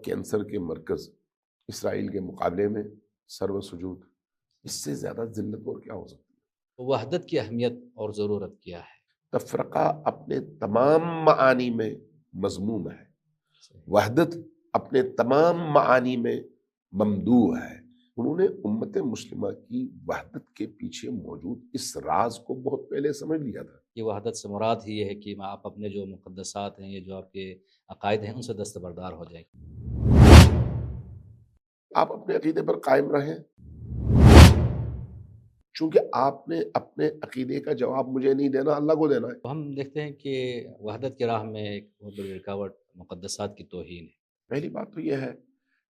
Cancer کے مرکز اسرائیل کے مقابلے میں سر و سجود، اس سے زیادہ ذلت اور کیا ہو سکتی ہے؟ وحدت کی اہمیت اور ضرورت کیا ہے؟ تفرقہ اپنے تمام معانی میں مذموم ہے، وحدت اپنے تمام معانی میں ممدوح ہے۔ انہوں نے امت مسلمہ کی وحدت کے پیچھے موجود اس راز کو بہت پہلے سمجھ لیا تھا۔ یہ وحدت سے مراد ہی یہ ہے کہ آپ اپنے جو مقدسات ہیں، یہ جو آپ کے عقائد ہیں، ان سے دستبردار ہو جائیں۔ آپ اپنے عقیدے پر قائم رہیں، چونکہ آپ نے اپنے عقیدے کا جواب مجھے نہیں دینا، اللہ کو دینا ہے۔ ہم دیکھتے ہیں کہ وحدت کی راہ میں ایک بہت بڑی رکاوٹ مقدسات کی توہین ہے۔ پہلی بات تو یہ ہے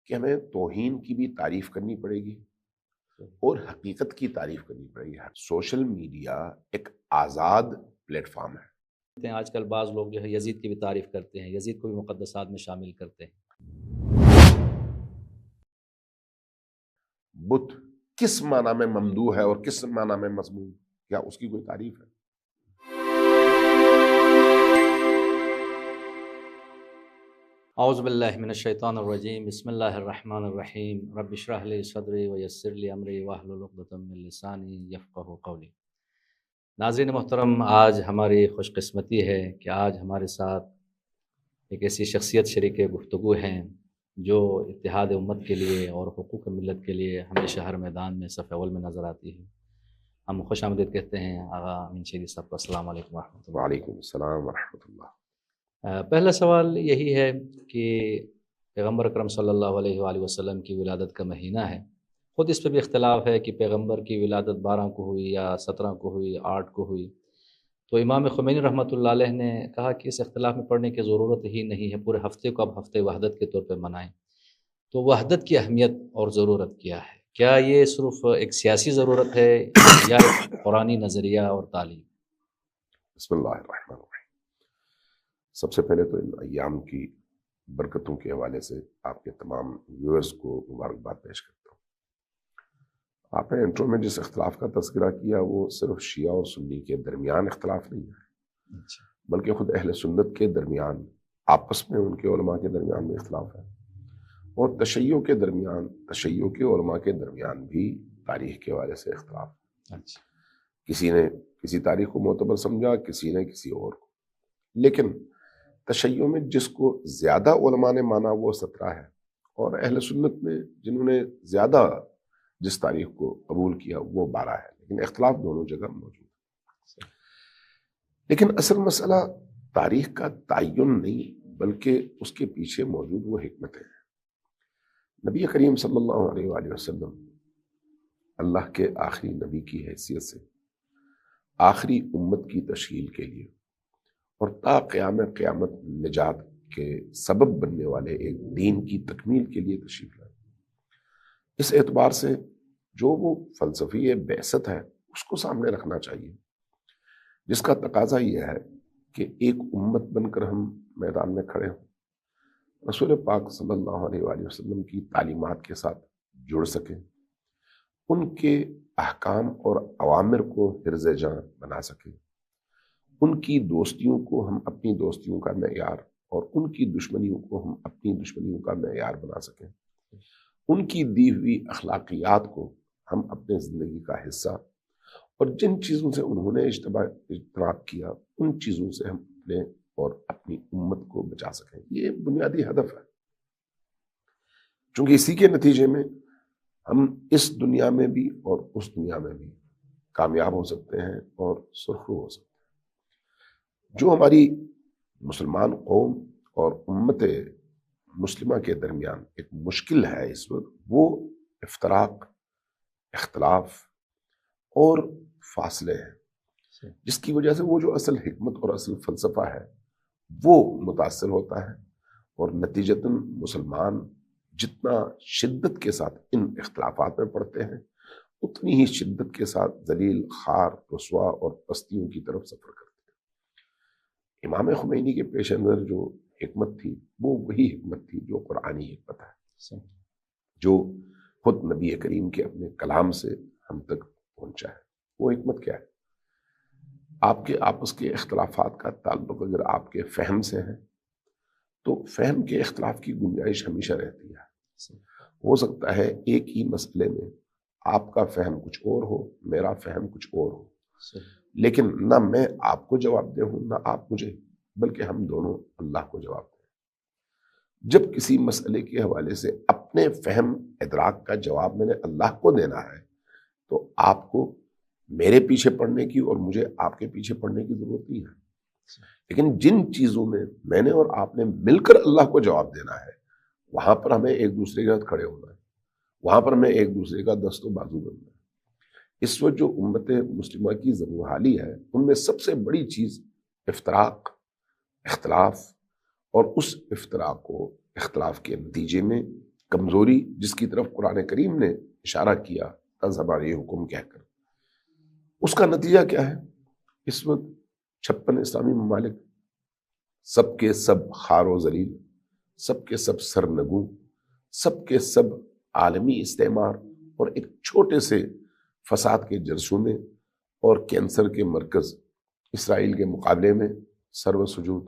کہ ہمیں توہین کی بھی تعریف کرنی پڑے گی اور حقیقت کی تعریف کرنی پڑے گی۔ سوشل میڈیا ایک آزاد پلیٹ فارم ہے۔ آج کل بعض لوگ جو ہے یزید کی بھی تعریف کرتے ہیں، یزید کو بھی مقدسات میں شامل کرتے ہیں۔ بت کس معنی میں ممدوح ہے اور کس معنی میں مذموم، کیا اس کی کوئی تعریف ہے؟ اعوذ باللہ من الشیطان الرجیم، بسم اللہ الرحمن الرحیم، رب اشرح لی صدری ویسر لی امری واحلل عقدۃ من لسانی یفقہوا قولی۔ ناظرین محترم، آج ہماری خوش قسمتی ہے کہ آج ہمارے ساتھ ایک ایسی شخصیت شریک گفتگو ہیں جو اتحاد امت کے لیے اور حقوق ملت کے لیے ہمیشہ ہر میدان میں صف اول میں نظر آتی ہے۔ ہم خوش آمدید کہتے ہیں آغا امین شیری صاحب کو۔ السلام علیکم ورحمۃ اللہ۔ وعلیکم السلام ورحمۃ اللہ۔ پہلا سوال یہی ہے کہ پیغمبر اکرم صلی اللہ علیہ وآلہ وسلم کی ولادت کا مہینہ ہے، خود اس پہ بھی اختلاف ہے کہ پیغمبر کی ولادت 12 کو ہوئی یا 17 کو ہوئی، 8 کو ہوئی۔ تو امام خمینی رحمۃ اللہ علیہ نے کہا کہ اس اختلاف میں پڑھنے کی ضرورت ہی نہیں ہے، پورے ہفتے کو اب ہفتے وحدت کے طور پہ منائیں۔ تو وحدت کی اہمیت اور ضرورت کیا ہے؟ کیا یہ صرف ایک سیاسی ضرورت ہے یا ایک قرآنی نظریہ اور تعلیم؟ بسم اللہ الرحمن الرحیم۔ سب سے پہلے تو ان ایام کی برکتوں کے حوالے سے آپ کے تمام ویورز کو مبارکباد پیش کرتا ہوں۔ آپ نے انٹرو میں جس اختلاف کا تذکرہ کیا وہ صرف شیعہ اور سنی کے درمیان اختلاف نہیں ہے، بلکہ خود اہل سنت کے درمیان، آپس میں ان کے علماء کے درمیان بھی اختلاف ہے، اور تشیع کے درمیان، تشیع کے علماء کے درمیان بھی تاریخ کے حوالے سے اختلاف ہے۔ کسی نے کسی تاریخ کو معتبر سمجھا، کسی نے کسی اور کو، لیکن تشیع میں جس کو زیادہ علماء نے مانا وہ 17 ہے، اور اہل سنت میں جنہوں نے زیادہ جس تاریخ کو قبول کیا وہ 12 ہے، لیکن اختلاف دونوں جگہ موجود ہے۔ لیکن اصل مسئلہ تاریخ کا تعین نہیں، بلکہ اس کے پیچھے موجود وہ حکمتیں ہیں۔ نبی کریم صلی اللہ علیہ وآلہ وسلم اللہ کے آخری نبی کی حیثیت سے آخری امت کی تشکیل کے لیے اور تا قیامت نجات کے سبب بننے والے ایک دین کی تکمیل کے لیے تشریف لائے۔ اس اعتبار سے جو وہ فلسفی بعثت ہے اس کو سامنے رکھنا چاہیے، جس کا تقاضا یہ ہے کہ ایک امت بن کر ہم میدان میں کھڑے ہوں، رسول پاک صلی اللہ علیہ وآلہ وسلم کی تعلیمات کے ساتھ جڑ سکیں، ان کے احکام اور اوامر کو حرز جاں بنا سکیں، ان کی دوستیوں کو ہم اپنی دوستیوں کا معیار اور ان کی دشمنیوں کو ہم اپنی دشمنیوں کا معیار بنا سکیں، ان کی دی ہوئی اخلاقیات کو ہم اپنے زندگی کا حصہ، اور جن چیزوں سے انہوں نے اجتناب کیا ان چیزوں سے ہم اپنے اور اپنی امت کو بچا سکیں۔ یہ بنیادی ہدف ہے، چونکہ اسی کے نتیجے میں ہم اس دنیا میں بھی اور اس دنیا میں بھی کامیاب ہو سکتے ہیں اور سرخرو ہو سکتے ہیں۔ جو ہماری مسلمان قوم اور امت مسلمہ کے درمیان ایک مشکل ہے اس وقت، وہ افتراق، اختلاف اور فاصلے ہیں، جس کی وجہ سے وہ جو اصل حکمت اور اصل فلسفہ ہے وہ متاثر ہوتا ہے، اور نتیجتاً مسلمان جتنا شدت کے ساتھ ان اختلافات میں پڑتے ہیں اتنی ہی شدت کے ساتھ ذلیل، خوار، رسوا اور پستیوں کی طرف سفر کرتے ہیں۔ امام خمینی کے پیش نظر جو حکمت تھی وہ وہی حکمت تھی جو قرآنی حکمت ہے، جو خود نبی کریم کے اپنے کلام سے ہم تک پہنچا ہے۔ وہ حکمت کیا ہے؟ آپ کے آپس کے اختلافات کا تعلق اگر آپ کے فہم سے ہے تو فہم کے اختلاف کی گنجائش ہمیشہ رہتی ہے. ہو سکتا ہے ایک ہی مسئلے میں آپ کا فہم کچھ اور ہو، میرا فہم کچھ اور ہو، لیکن نہ میں آپ کو جواب دے ہوں نہ آپ مجھے، بلکہ ہم دونوں اللہ کو جواب دیں. جب کسی مسئلے کے حوالے سے اپنے فہم ادراک کا جواب میں نے اللہ کو دینا ہے تو آپ کو میرے پیچھے پڑنے کی اور مجھے آپ کے پیچھے پڑنے کی ضرورت نہیں ہے. لیکن جن چیزوں میں نے اور آپ نے مل کر اللہ کو جواب دینا ہے وہاں پر ہمیں ایک دوسرے کے ساتھ کھڑے ہونا ہے، وہاں پر ہمیں ایک دوسرے کا دست و بازو بننا ہے. اس وقت جو امت مسلمہ کی زبون حالی ہے ان میں سب سے بڑی چیز افتراق، اختلاف، اور اس افتراق و اختلاف کے نتیجے میں کمزوری جس کی طرف قرآن کریم نے اشارہ کیا تذہب یہ حکم کہہ کر، اس کا نتیجہ کیا ہے؟ اس وقت 56 اسلامی ممالک سب کے سب خوار و ذلیل، سب کے سب سرنگوں، سب کے سب عالمی استعمار اور ایک چھوٹے سے فساد کے جرثومے اور کینسر کے مرکز اسرائیل کے مقابلے میں سرو سجود.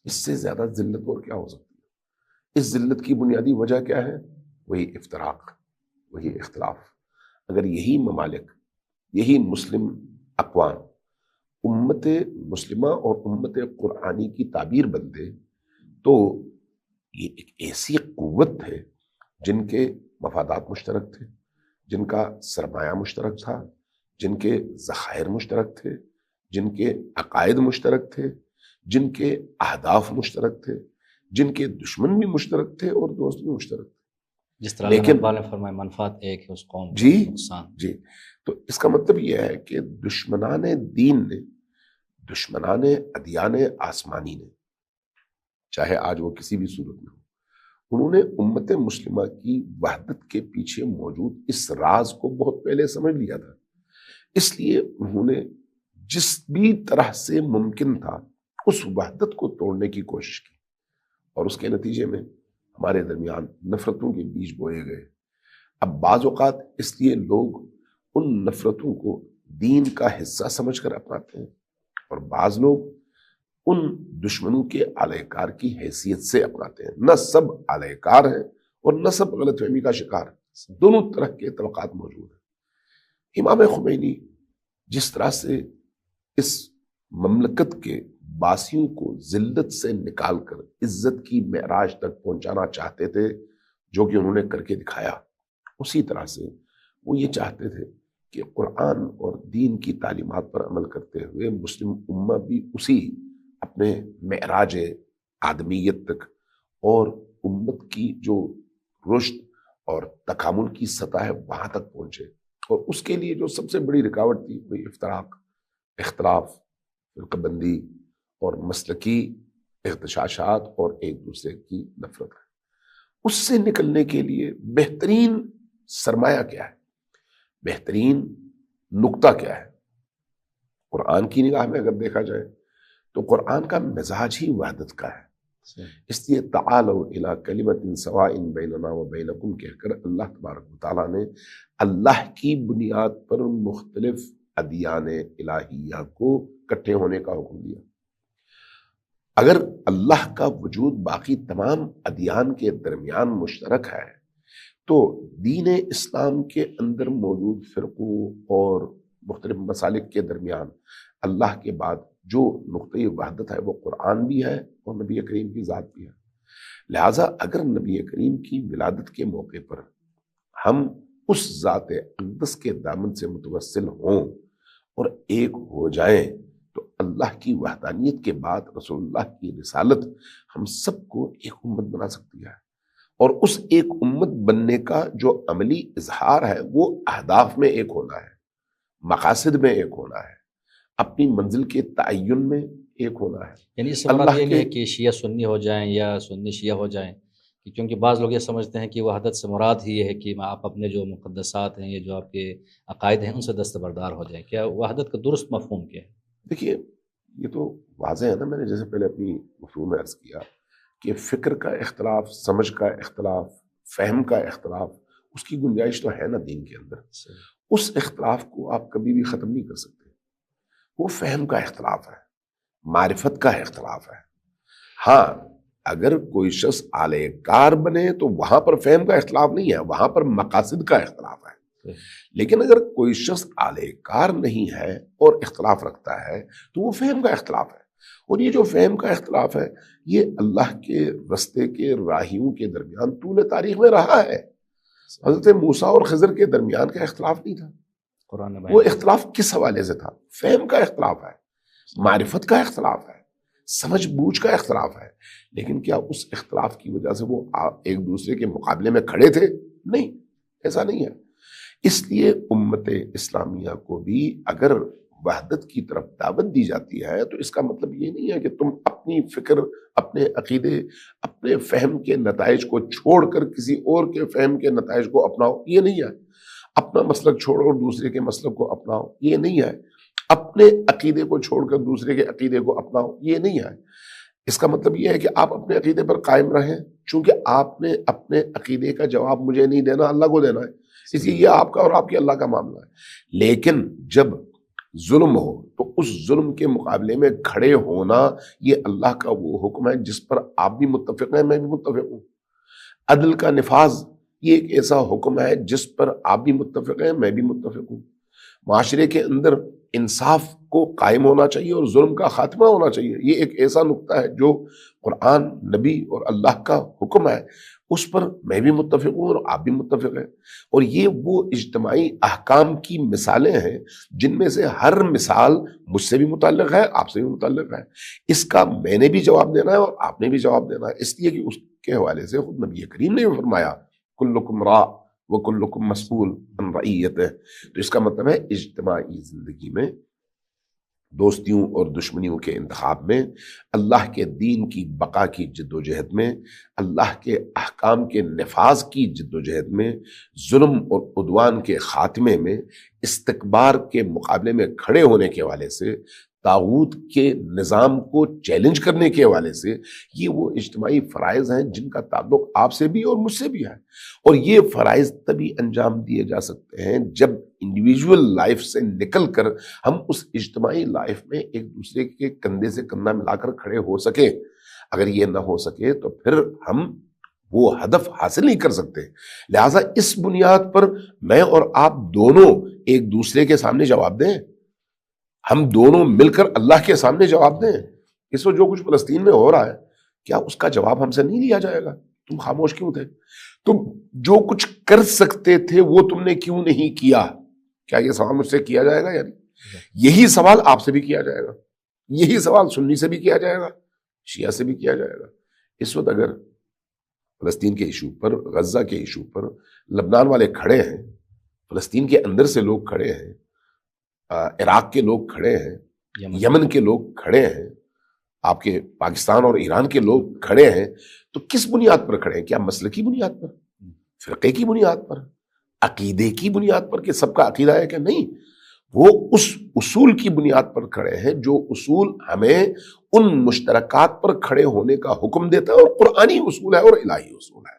اس سے زیادہ ذلت اور کیا ہو سکتی ہے؟ اس ذلت کی بنیادی وجہ کیا ہے؟ وہی افتراق، وہی اختلاف. اگر یہی ممالک، یہی مسلم اقوام امت مسلمہ اور امت قرآنی کی تعبیر بنتے تو یہ ایک ایسی قوت ہے جن کے مفادات مشترک تھے، جن کا سرمایہ مشترک تھا، جن کے ذخائر مشترک تھے، جن کے عقائد مشترک تھے، جن کے اہداف مشترک تھے، جن کے دشمن بھی مشترک تھے اور دوست بھی مشترک تھے. جس طرح اللہ اقبال نے فرمایا منفعت ایک ہے اس قوم جی نقصان. جی. تو اس کا مطلب یہ ہے کہ دشمنان دین نے، دشمنان ادیان آسمانی نے، چاہے آج وہ کسی بھی صورت میں ہو، انہوں نے امت مسلمہ کی وحدت کے پیچھے موجود اس راز کو بہت پہلے سمجھ لیا تھا. اس لیے انہوں نے جس بھی طرح سے ممکن تھا اس وحدت کو توڑنے کی کوشش کی، اور اس کے نتیجے میں ہمارے درمیان نفرتوں کے بیج بوئے گئے. اب بعض اوقات اس لیے لوگ ان نفرتوں کو دین کا حصہ سمجھ کر اپناتے ہیں، اور بعض لوگ ان دشمنوں کے اعلی کار کی حیثیت سے اپناتے ہیں. نہ سب اعلی کار ہیں اور نہ سب غلط فہمی کا شکار ہیں، دونوں طرح کے طبقات موجود ہیں. امام خمینی جس طرح سے اس مملکت کے باسیوں کو ذلت سے نکال کر عزت کی معراج تک پہنچانا چاہتے تھے، جو کہ انہوں نے کر کے دکھایا، اسی طرح سے وہ یہ چاہتے تھے کہ قرآن اور دین کی تعلیمات پر عمل کرتے ہوئے مسلم امہ بھی اسی اپنے معراج آدمیت تک اور امت کی جو رشد اور تکامل کی سطح ہے وہاں تک پہنچے. اور اس کے لیے جو سب سے بڑی رکاوٹ تھی وہی افتراق، اختلاف، فرقہ بندی اور مسلکی اغتشاشات اور ایک دوسرے کی نفرت ہے. اس سے نکلنے کے لیے بہترین سرمایہ کیا ہے، بہترین نقطہ کیا ہے؟ قرآن کی نگاہ میں اگر دیکھا جائے تو قرآن کا مزاج ہی وحدت کا ہے. اس لیے تعالوا الی کلمۃ سواء بیننا و بینکم کہہ کر اللہ تبارک و تعالیٰ نے اللہ کی بنیاد پر مختلف ادیان الہیہ کو اکٹھے ہونے کا حکم دیا. اگر اللہ کا وجود باقی تمام ادیان کے درمیان مشترک ہے تو دین اسلام کے اندر موجود فرقوں اور مختلف مسالک کے درمیان اللہ کے بعد جو نقطۂ وحدت ہے وہ قرآن بھی ہے اور نبی کریم کی ذات بھی ہے. لہٰذا اگر نبی کریم کی ولادت کے موقع پر ہم اس ذات اقدس کے دامن سے متوسل ہوں اور ایک ہو جائیں تو اللہ کی وحدانیت کے بعد رسول اللہ کی رسالت ہم سب کو ایک امت بنا سکتی ہے. اور اس ایک امت بننے کا جو عملی اظہار ہے وہ اہداف میں ایک ہونا ہے، مقاصد میں ایک ہونا ہے، اپنی منزل کے تعین میں ایک ہونا ہے. یعنی اس سے مراد یہ نہیں ہے کہ شیعہ سنی ہو جائیں یا سنی شیعہ ہو جائیں، کیونکہ بعض لوگ یہ سمجھتے ہیں کہ وحدت سے مراد ہی یہ ہے کہ آپ اپنے جو مقدسات ہیں، یہ جو آپ کے عقائد ہیں، ان سے دستبردار ہو جائیں. کیا وحدت کا درست مفہوم کیا ہے؟ دیکھیے یہ تو واضح ہے نا، میں نے جیسے پہلے اپنی مفہوم میں عرض کیا کہ فکر کا اختلاف، سمجھ کا اختلاف، فہم کا اختلاف، اس کی گنجائش تو ہے نا دین کے اندر. اس اختلاف کو آپ کبھی بھی ختم نہیں کر سکتے. وہ فہم کا اختلاف ہے، معرفت کا اختلاف ہے. ہاں اگر کوئی شخص اعلی کار بنے تو وہاں پر فہم کا اختلاف نہیں ہے، وہاں پر مقاصد کا اختلاف ہے۔ لیکن اگر کوئی شخص اعلی کار نہیں ہے اور اختلاف رکھتا ہے تو وہ فہم کا اختلاف ہے، اور یہ جو فہم کا اختلاف ہے یہ اللہ کے رستے کے راہیوں کے درمیان طول تاریخ میں رہا ہے۔ حضرت موسیٰ اور خضر کے درمیان کا اختلاف نہیں تھا، قرآن میں وہ اختلاف کس حوالے سے تھا؟ فہم کا اختلاف ہے، معرفت کا اختلاف ہے، سمجھ بوجھ کا اختلاف ہے۔ لیکن کیا اس اختلاف کی وجہ سے وہ ایک دوسرے کے مقابلے میں کھڑے تھے؟ نہیں، ایسا نہیں ہے۔ اس لیے امت اسلامیہ کو بھی اگر وحدت کی طرف دعوت دی جاتی ہے تو اس کا مطلب یہ نہیں ہے کہ تم اپنی فکر، اپنے عقیدے، اپنے فہم کے نتائج کو چھوڑ کر کسی اور کے فہم کے نتائج کو اپناؤ، یہ نہیں ہے۔ اپنا مسلک چھوڑو اور دوسرے کے مسلک کو اپناؤ، یہ نہیں ہے۔ اپنے عقیدے کو چھوڑ کر دوسرے کے عقیدے کو اپناؤ، یہ نہیں ہے۔ اس کا مطلب یہ ہے کہ آپ اپنے عقیدے پر قائم رہیں، چونکہ آپ نے اپنے عقیدے کا جواب مجھے نہیں دینا، اللہ کو دینا ہے، اس لیے یہ آپ کا اور آپ کے اللہ کا معاملہ ہے۔ لیکن جب ظلم ہو تو اس ظلم کے مقابلے میں کھڑے ہونا یہ اللہ کا وہ حکم ہے جس پر آپ بھی متفق ہیں، میں بھی متفق ہوں۔ عدل کا نفاذ یہ ایک ایسا حکم ہے جس پر آپ بھی متفق ہیں، میں بھی متفق ہوں۔ معاشرے کے اندر انصاف کو قائم ہونا چاہیے اور ظلم کا خاتمہ ہونا چاہیے، یہ ایک ایسا نقطہ ہے جو قرآن، نبی اور اللہ کا حکم ہے، اس پر میں بھی متفق ہوں اور آپ بھی متفق ہیں۔ اور یہ وہ اجتماعی احکام کی مثالیں ہیں جن میں سے ہر مثال مجھ سے بھی متعلق ہے، آپ سے بھی متعلق ہے۔ اس کا میں نے بھی جواب دینا ہے اور آپ نے بھی جواب دینا ہے، اس لیے کہ اس کے حوالے سے خود نبی کریم نے بھی فرمایا کلکم راع وکلکم مسئول عن رعیتہ۔ تو اس کا مطلب ہے اجتماعی زندگی میں، دوستیوں اور دشمنیوں کے انتخاب میں، اللہ کے دین کی بقا کی جد و جہد میں، اللہ کے احکام کے نفاذ کی جد و جہد میں، ظلم اور عدوان کے خاتمے میں، استکبار کے مقابلے میں کھڑے ہونے کے حوالے سے، طاغوت کے نظام کو چیلنج کرنے کے حوالے سے، یہ وہ اجتماعی فرائض ہیں جن کا تعلق آپ سے بھی اور مجھ سے بھی ہے۔ اور یہ فرائض تبھی انجام دیے جا سکتے ہیں جب انڈیویجول لائف سے نکل کر ہم اس اجتماعی لائف میں ایک دوسرے کے کندھے سے کندھا ملا کر کھڑے ہو سکیں۔ اگر یہ نہ ہو سکے تو پھر ہم وہ ہدف حاصل نہیں کر سکتے۔ لہٰذا اس بنیاد پر میں اور آپ دونوں ایک دوسرے کے سامنے جواب دیں، ہم دونوں مل کر اللہ کے سامنے جواب دیں۔ اس وقت جو کچھ فلسطین میں ہو رہا ہے، کیا اس کا جواب ہم سے نہیں لیا جائے گا؟ تم خاموش کیوں تھے؟ تم جو کچھ کر سکتے تھے وہ تم نے کیوں نہیں کیا؟ کیا یہ سوال مجھ سے کیا جائے گا؟ یعنی یہی سوال آپ سے بھی کیا جائے گا، یہی سوال سنی سے بھی کیا جائے گا، شیعہ سے بھی کیا جائے گا۔ اس وقت اگر فلسطین کے ایشو پر، غزہ کے ایشو پر لبنان والے کھڑے ہیں، فلسطین کے اندر سے لوگ کھڑے ہیں، عراق کے لوگ کھڑے ہیں، یمن کے لوگ کھڑے ہیں، آپ کے پاکستان اور ایران کے لوگ کھڑے ہیں، تو کس بنیاد پر کھڑے ہیں؟ کیا مسلکی بنیاد پر، فرقے کی بنیاد پر، عقیدے کی بنیاد پر کہ سب کا عقیدہ ہے کہ نہیں؟ وہ اس اصول کی بنیاد پر کھڑے ہیں جو اصول ہمیں ان مشترکات پر کھڑے ہونے کا حکم دیتا ہے، اور قرآنی اصول ہے اور الہی اصول ہے۔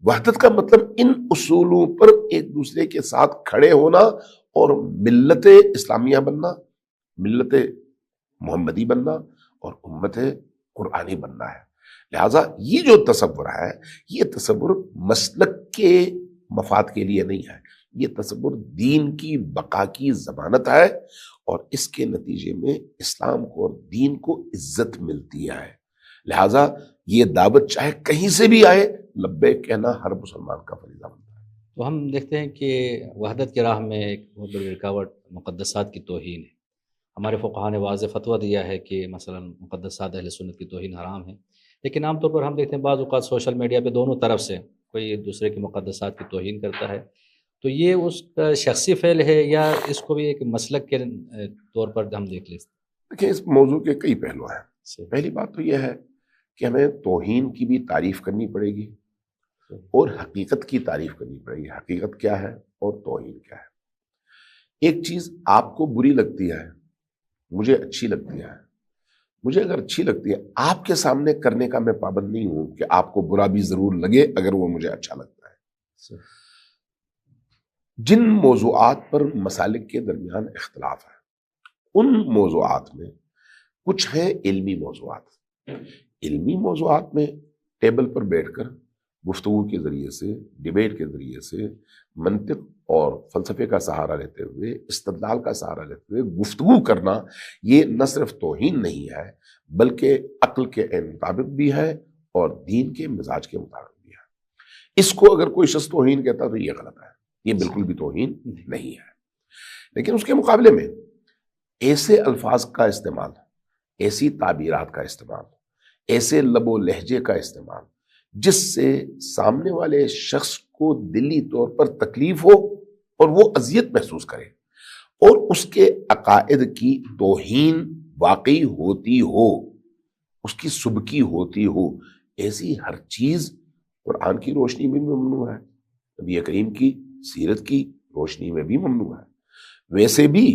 وحدت کا مطلب ان اصولوں پر ایک دوسرے کے ساتھ کھڑے ہونا اور ملت اسلامیہ بننا، ملت محمدی بننا اور امت قرآنی بننا ہے۔ لہٰذا یہ جو تصور ہے، یہ تصور مسلک کے مفاد کے لیے نہیں ہے، یہ تصور دین کی بقا کی ضمانت ہے، اور اس کے نتیجے میں اسلام کو اور دین کو عزت ملتی ہے۔ لہٰذا یہ دعوت چاہے کہیں سے بھی آئے، لبیک کہنا ہر مسلمان کا فریضہ بنتا ہے۔ تو ہم دیکھتے ہیں کہ وحدت کی راہ میں ایک بہت بڑی رکاوٹ مقدسات کی توہین ہے۔ ہمارے فقہاء نے واضح فتویٰ دیا ہے کہ مثلا مقدسات اہل سنت کی توہین حرام ہے، لیکن عام طور پر ہم دیکھتے ہیں بعض اوقات سوشل میڈیا پہ دونوں طرف سے کوئی ایک دوسرے کی مقدسات کی توہین کرتا ہے، تو یہ اس کا شخصی فعل ہے یا اس کو بھی ایک مسلک کے طور پر ہم دیکھ لیتے ہیں؟ دیکھیں، اس موضوع کے کئی پہلو ہیں۔ پہلی بات تو یہ ہے کہ ہمیں توہین کی بھی تعریف کرنی پڑے گی اور حقیقت کی تعریف کرنی پڑے گی۔ حقیقت کیا ہے اور توہین کیا ہے؟ ایک چیز آپ کو بری لگتی ہے، مجھے اچھی لگتی ہے۔ مجھے اگر اچھی لگتی ہے، آپ کے سامنے کرنے کا میں پابند نہیں ہوں کہ آپ کو برا بھی ضرور لگے اگر وہ مجھے اچھا لگتا ہے۔ جن موضوعات پر مسالک کے درمیان اختلاف ہے، ان موضوعات میں کچھ ہیں علمی موضوعات، علمی موضوعات میں ٹیبل پر بیٹھ کر گفتگو کے ذریعے سے، ڈیبیٹ کے ذریعے سے، منطق اور فلسفے کا سہارا لیتے ہوئے، استدلال کا سہارا لیتے ہوئے گفتگو کرنا، یہ نہ صرف توہین نہیں ہے بلکہ عقل کے عین مطابق بھی ہے اور دین کے مزاج کے مطابق بھی ہے۔ اس کو اگر کوئی شخص توہین کہتا تو یہ غلط ہے، یہ بالکل بھی توہین نہیں ہے۔ لیکن اس کے مقابلے میں ایسے الفاظ کا استعمال، ایسی تعبیرات کا استعمال، ایسے لب و لہجے کا استعمال جس سے سامنے والے شخص کو دلی طور پر تکلیف ہو اور وہ اذیت محسوس کرے اور اس کے عقائد کی توہین واقعی ہوتی ہو، اس کی سبکی ہوتی ہو، ایسی ہر چیز قرآن کی روشنی میں بھی ممنوع ہے، نبی کریم کی سیرت کی روشنی میں بھی ممنوع ہے۔ ویسے بھی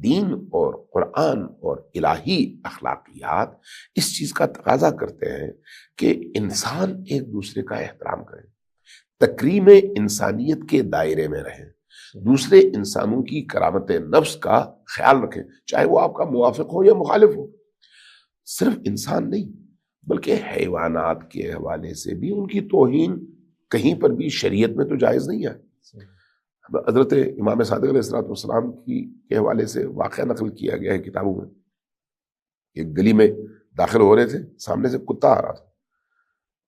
دین اور قرآن اور الہی اخلاقیات اس چیز کا تقاضا کرتے ہیں کہ انسان ایک دوسرے کا احترام کرے، تکریم انسانیت کے دائرے میں رہیں، دوسرے انسانوں کی کرامت نفس کا خیال رکھیں، چاہے وہ آپ کا موافق ہو یا مخالف ہو۔ صرف انسان نہیں بلکہ حیوانات کے حوالے سے بھی ان کی توہین کہیں پر بھی شریعت میں تو جائز نہیں ہے۔ حضرت امام صادق علیہ السلام کے حوالے سے واقعہ نقل کیا گیا ہے کتابوں میں۔ ایک گلی میں داخل ہو رہے تھے، سامنے سے کتا آ رہا تھا،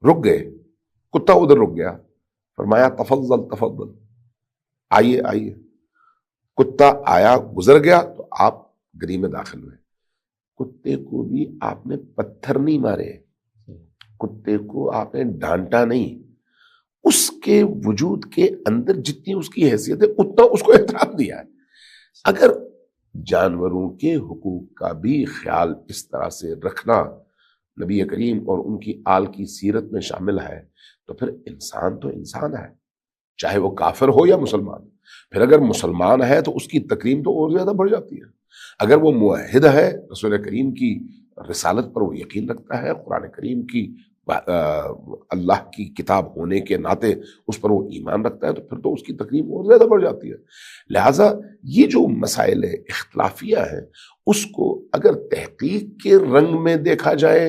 رک گئے، کتا ادھر رک گیا، فرمایا تفضل تفضل، آئیے آئیے۔ کتا آیا، گزر گیا تو آپ گلی میں داخل ہوئے۔ کتے کو بھی آپ نے پتھر نہیں مارے، کتے کو آپ نے ڈانٹا نہیں، اس کے وجود کے اندر جتنی اس کی حیثیت ہے اتنا اس کو احترام دیا ہے۔ اگر جانوروں کے حقوق کا بھی خیال اس طرح سے رکھنا نبی کریم اور ان کی آل کی سیرت میں شامل ہے تو پھر انسان تو انسان ہے، چاہے وہ کافر ہو یا مسلمان۔ پھر اگر مسلمان ہے تو اس کی تکریم تو اور زیادہ بڑھ جاتی ہے۔ اگر وہ موحد ہے، رسول کریم کی رسالت پر وہ یقین رکھتا ہے، قرآن کریم کی اللہ کی کتاب ہونے کے ناطے اس پر وہ ایمان رکھتا ہے، تو پھر تو اس کی تکریم اور زیادہ بڑھ جاتی ہے۔ لہٰذا یہ جو مسائل اختلافیہ ہیں اس کو اگر تحقیق کے رنگ میں دیکھا جائے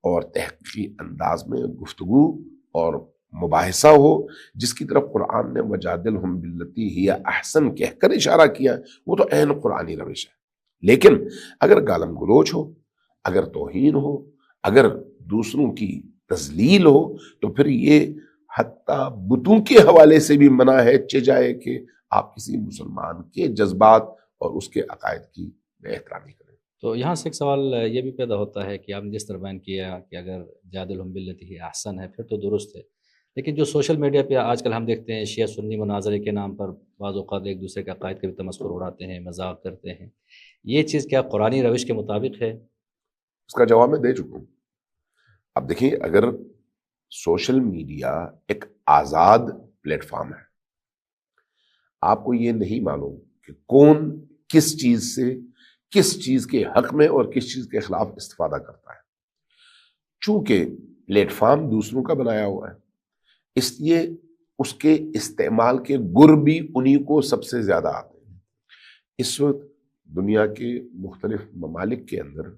اور تحقیقی انداز میں گفتگو اور مباحثہ ہو، جس کی طرف قرآن نے وجادلہم باللتی ہی احسن کہہ کر اشارہ کیا، وہ تو عین قرآنی روش ہے۔ لیکن اگر گالم گلوچ ہو، اگر توہین ہو، اگر دوسروں کی تذلیل ہو، تو پھر یہ حتیٰ بتوں کے حوالے سے بھی منع ہے، چجائے کہ آپ کسی مسلمان کے جذبات اور اس کے عقائد کی بے احترامی کریں۔ تو یہاں سے ایک سوال یہ بھی پیدا ہوتا ہے کہ آپ نے جس طرح بیان کیا کہ اگر جادلہم باللتی ہی احسن ہے پھر تو درست ہے، لیکن جو سوشل میڈیا پہ آج کل ہم دیکھتے ہیں شیعہ سنی مناظرے کے نام پر بعض اوقات ایک دوسرے کے عقائد کے بھی تمسخر اڑاتے ہیں، مذاق کرتے ہیں، یہ چیز کیا قرآنی روش کے مطابق ہے؟ اس کا جواب میں دے چکا ہوں۔ اب دیکھیں، اگر سوشل میڈیا ایک آزاد پلیٹ فارم ہے، آپ کو یہ نہیں معلوم کہ کون کس چیز سے، کس چیز کے حق میں اور کس چیز کے خلاف استفادہ کرتا ہے۔ چونکہ پلیٹ فارم دوسروں کا بنایا ہوا ہے، اس لیے اس کے استعمال کے گر بھی انہی کو سب سے زیادہ آتے ہیں۔ اس وقت دنیا کے مختلف ممالک کے اندر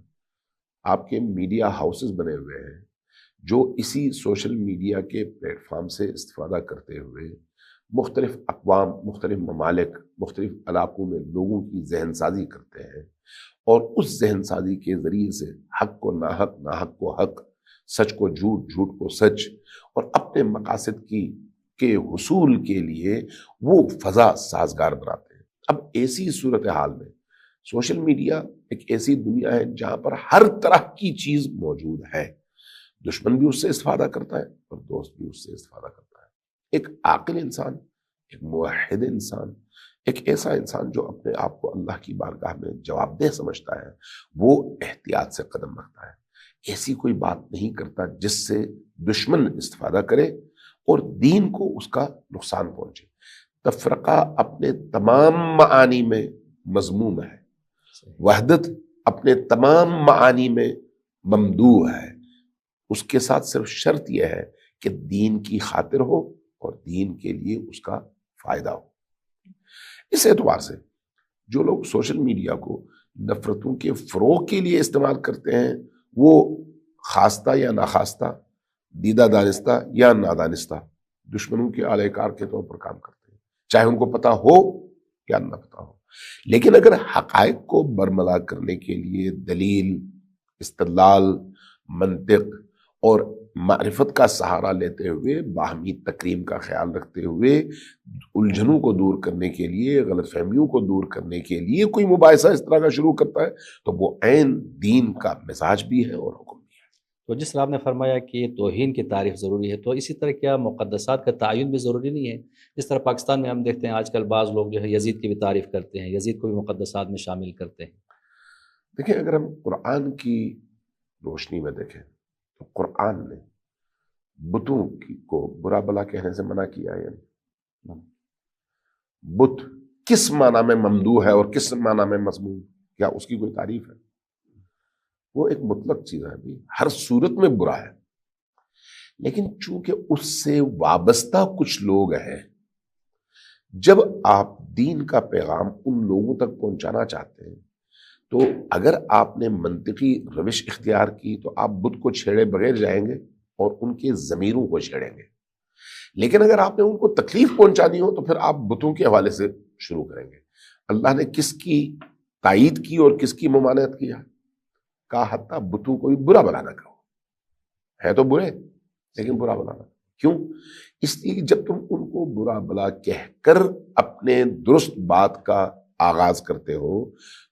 آپ کے میڈیا ہاؤسز بنے ہوئے ہیں جو اسی سوشل میڈیا کے پلیٹ فارم سے استفادہ کرتے ہوئے مختلف اقوام، مختلف ممالک، مختلف علاقوں میں لوگوں کی ذہن سازی کرتے ہیں، اور اس ذہن سازی کے ذریعے سے حق کو ناحق، ناحق کو حق، سچ کو جھوٹ، جھوٹ کو سچ، اور اپنے مقاصد کے حصول کے لیے وہ فضا سازگار بناتے ہیں۔ اب ایسی صورتحال میں سوشل میڈیا ایک ایسی دنیا ہے جہاں پر ہر طرح کی چیز موجود ہے، دشمن بھی اس سے استفادہ کرتا ہے اور دوست بھی اس سے استفادہ کرتا ہے۔ ایک عاقل انسان، ایک موحد انسان، ایک ایسا انسان جو اپنے آپ کو اللہ کی بارگاہ میں جواب دہ سمجھتا ہے، وہ احتیاط سے قدم رکھتا ہے، ایسی کوئی بات نہیں کرتا جس سے دشمن استفادہ کرے اور دین کو اس کا نقصان پہنچے۔ تفرقہ اپنے تمام معانی میں مذموم ہے، وحدت اپنے تمام معانی میں ممدوح ہے۔ اس کے ساتھ صرف شرط یہ ہے کہ دین کی خاطر ہو اور دین کے لیے اس کا فائدہ ہو۔ اس اعتبار سے جو لوگ سوشل میڈیا کو نفرتوں کے فروغ کے لیے استعمال کرتے ہیں وہ خواستہ یا ناخواستہ، دیدہ دانستہ یا نادانستہ دشمنوں کے اعلی کار کے طور پر کام کرتے ہیں، چاہے ان کو پتہ ہو یا نہ پتہ ہو۔ لیکن اگر حقائق کو برملا کرنے کے لیے دلیل، استدلال، منطق اور معرفت کا سہارا لیتے ہوئے، باہمی تکریم کا خیال رکھتے ہوئے، الجھنوں کو دور کرنے کے لیے، غلط فہمیوں کو دور کرنے کے لیے کوئی مباحثہ اس طرح کا شروع کرتا ہے تو وہ عین دین کا مزاج بھی ہے اور حکم بھی ہے۔ تو جس طرح آپ نے فرمایا کہ توہین کی تعریف ضروری ہے، تو اسی طرح کیا مقدسات کا تعین بھی ضروری نہیں ہے؟ جس طرح پاکستان میں ہم دیکھتے ہیں آج کل بعض لوگ جو ہے یزید کی بھی تعریف کرتے ہیں، یزید کو بھی مقدسات میں شامل کرتے ہیں۔ دیکھیں، اگر ہم قرآن کی روشنی میں دیکھیں تو قرآن نے بتوں کو برا بلا کہنے سے منع کیا ہے، یعنی بت کس معنی میں ممدوح ہے اور کس معنی میں مذموم، کیا اس کی کوئی تعریف ہے؟ وہ ایک مطلق چیز ہے بھی، ہر صورت میں برا ہے، لیکن چونکہ اس سے وابستہ کچھ لوگ ہیں، جب آپ دین کا پیغام ان لوگوں تک پہنچانا چاہتے ہیں تو اگر آپ نے منطقی روش اختیار کی تو آپ بت کو چھیڑے بغیر جائیں گے اور ان کے ضمیروں کو چھیڑیں گے، لیکن اگر آپ نے ان کو تکلیف پہنچانی ہو تو پھر آپ بتوں کے حوالے سے شروع کریں گے۔ اللہ نے کس کی تائید کی اور کس کی ممانعت کیا؟ کہا حتیٰ بتوں کو بھی برا بلا نہ کہو، ہے تو برے لیکن برا بلا نہ کہو۔ کیوں؟ اس لیے کہ جب تم ان کو برا بلا کہہ کر اپنے درست بات کا آغاز کرتے ہو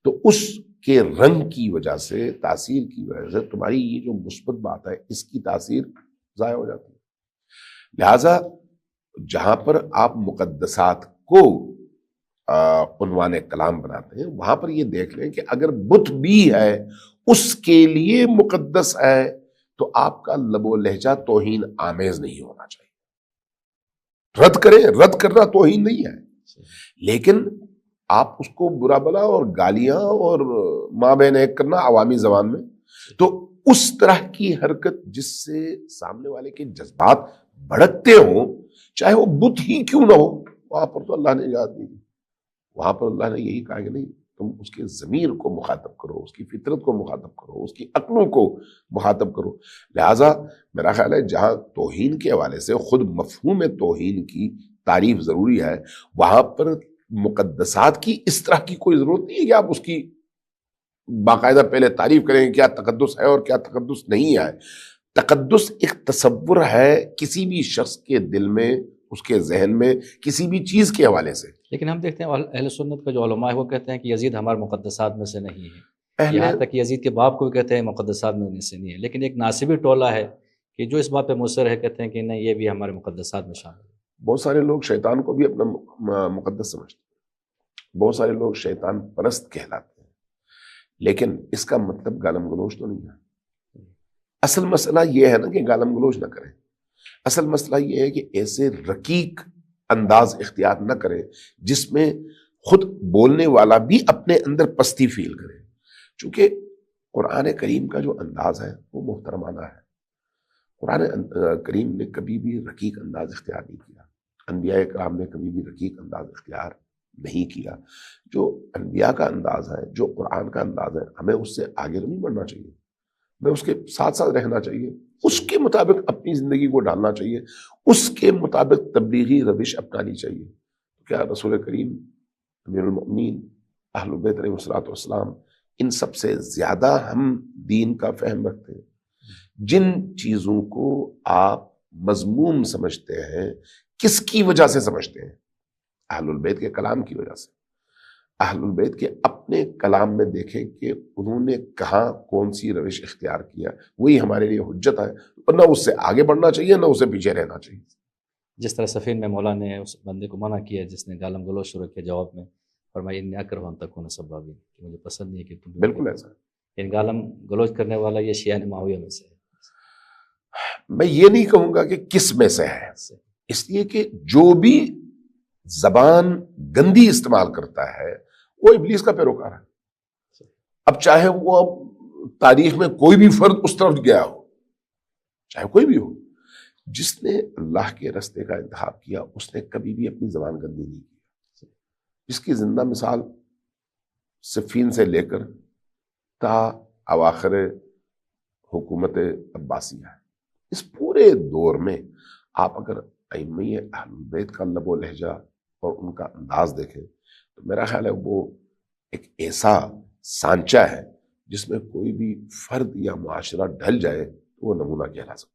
تو اس کے رنگ کی وجہ سے، تاثیر کی وجہ سے تمہاری یہ جو مثبت بات ہے اس کی تاثیر ضائع ہو جاتی ہے۔ لہذا جہاں پر آپ مقدسات کو عنوان کلام بناتے ہیں وہاں پر یہ دیکھ لیں کہ اگر بت بھی ہے اس کے لیے مقدس ہے تو آپ کا لب و لہجہ توہین آمیز نہیں ہونا چاہیے۔ رد کریں، رد کرنا توہین نہیں ہے، لیکن آپ اس کو برا بلا اور گالیاں اور ماں بہن ایک کرنا عوامی زبان میں، تو اس طرح کی حرکت جس سے سامنے والے کے جذبات بھڑکتے ہوں، چاہے وہ بت ہی کیوں نہ ہو، وہاں پر تو اللہ نے اجازت نہیں دی، وہاں پر اللہ نے یہی کہا کہ نہیں، تم اس کے ضمیر کو مخاطب کرو، اس کی فطرت کو مخاطب کرو، اس کی عقلوں کو مخاطب کرو۔ لہٰذا میرا خیال ہے جہاں توہین کے حوالے سے خود مفہوم توہین کی تعریف ضروری ہے، وہاں پر مقدسات کی اس طرح کی کوئی ضرورت نہیں ہے کہ آپ اس کی باقاعدہ پہلے تعریف کریں کہ کیا تقدس ہے اور کیا تقدس نہیں ہے۔ تقدس ایک تصور ہے کسی بھی شخص کے دل میں، اس کے ذہن میں، کسی بھی چیز کے حوالے سے۔ لیکن ہم دیکھتے ہیں اہل سنت کا جو علماء ہے وہ کہتے ہیں کہ یزید ہمارے مقدسات میں سے نہیں ہے، یہاں تک کہ یزید کے باپ کو بھی کہتے ہیں مقدسات میں سے نہیں ہے، لیکن ایک ناصبی ٹولہ ہے کہ جو اس بات پہ مصر ہے، کہتے ہیں کہ نہیں، یہ بھی ہمارے مقدسات میں شامل ہے۔ بہت سارے لوگ شیطان کو بھی اپنا مقدس سمجھتے ہیں، بہت سارے لوگ شیطان پرست کہلاتے ہیں، لیکن اس کا مطلب گالم گلوچ تو نہیں ہے۔ اصل مسئلہ یہ ہے نا کہ گالم گلوچ نہ کریں، اصل مسئلہ یہ ہے کہ ایسے رقیق انداز اختیار نہ کریں جس میں خود بولنے والا بھی اپنے اندر پستی فیل کرے، چونکہ قرآن کریم کا جو انداز ہے وہ محترمانہ ہے۔ قرآن کریم نے کبھی بھی رقیق انداز اختیار نہیں کیا، انبیاء کرام نے کبھی بھی رقیق انداز اختیار نہیں کیا۔ جو انبیاء کا انداز ہے، جو قرآن کا انداز ہے، ہمیں اس سے آگے نہیں بڑھنا چاہیے، ہمیں اس کے ساتھ ساتھ رہنا چاہیے، اس کے مطابق اپنی زندگی کو ڈالنا چاہیے، اس کے مطابق تبلیغی روش اپنانی چاہیے۔ کیا رسول کریم، امیر المؤمنین، اہل بیت علیہ الصلوۃ والسلام، ان سب سے زیادہ ہم دین کا فہم رکھتے ہیں۔ جن چیزوں کو آپ مذموم سمجھتے ہیں، کس کی وجہ سے سمجھتے ہیں؟ اہل البیت کے کلام کی وجہ سے۔ اہل البیت کے اپنے کلام میں دیکھیں کہ انہوں نے کہاں کون سی روش اختیار کیا، وہی ہمارے لیے حجت ہے، اور نہ اس سے آگے بڑھنا چاہیے نہ اس سے پیچھے رہنا چاہیے۔ جس طرح سفین میں مولا نے اس بندے کو منع کیا جس نے گالم گلوچ شروع کیا، جواب میں فرمایا انی اکرہ ان تکون سبابین، کہ مجھے پسند نہیں ہے کہ تم بالکل ایسا ہے۔ ان گالم گلوچ کرنے والا یہ شیعہ معاویہ میں سے ہے۔ میں یہ نہیں کہوں گا کہ کس میں سے ہے، اس لیے کہ جو بھی زبان گندی استعمال کرتا ہے وہ ابلیس کا پیروکار ہے۔ اب چاہے وہ تاریخ میں کوئی بھی فرد اس طرف گیا ہو، چاہے کوئی بھی ہو، جس نے اللہ کے راستے کا انتخاب کیا اس نے کبھی بھی اپنی زبان گندی نہیں کی۔ جس کی زندہ مثال صفین سے لے کر تا اواخر حکومت عباسیہ ہے، اس پورے دور میں آپ اگر ائمہ اہل بیت کا لب و لہجہ اور ان کا انداز دیکھیں تو میرا خیال ہے وہ ایک ایسا سانچہ ہے جس میں کوئی بھی فرد یا معاشرہ ڈھل جائے تو وہ نمونہ کہلا سکتا ہے۔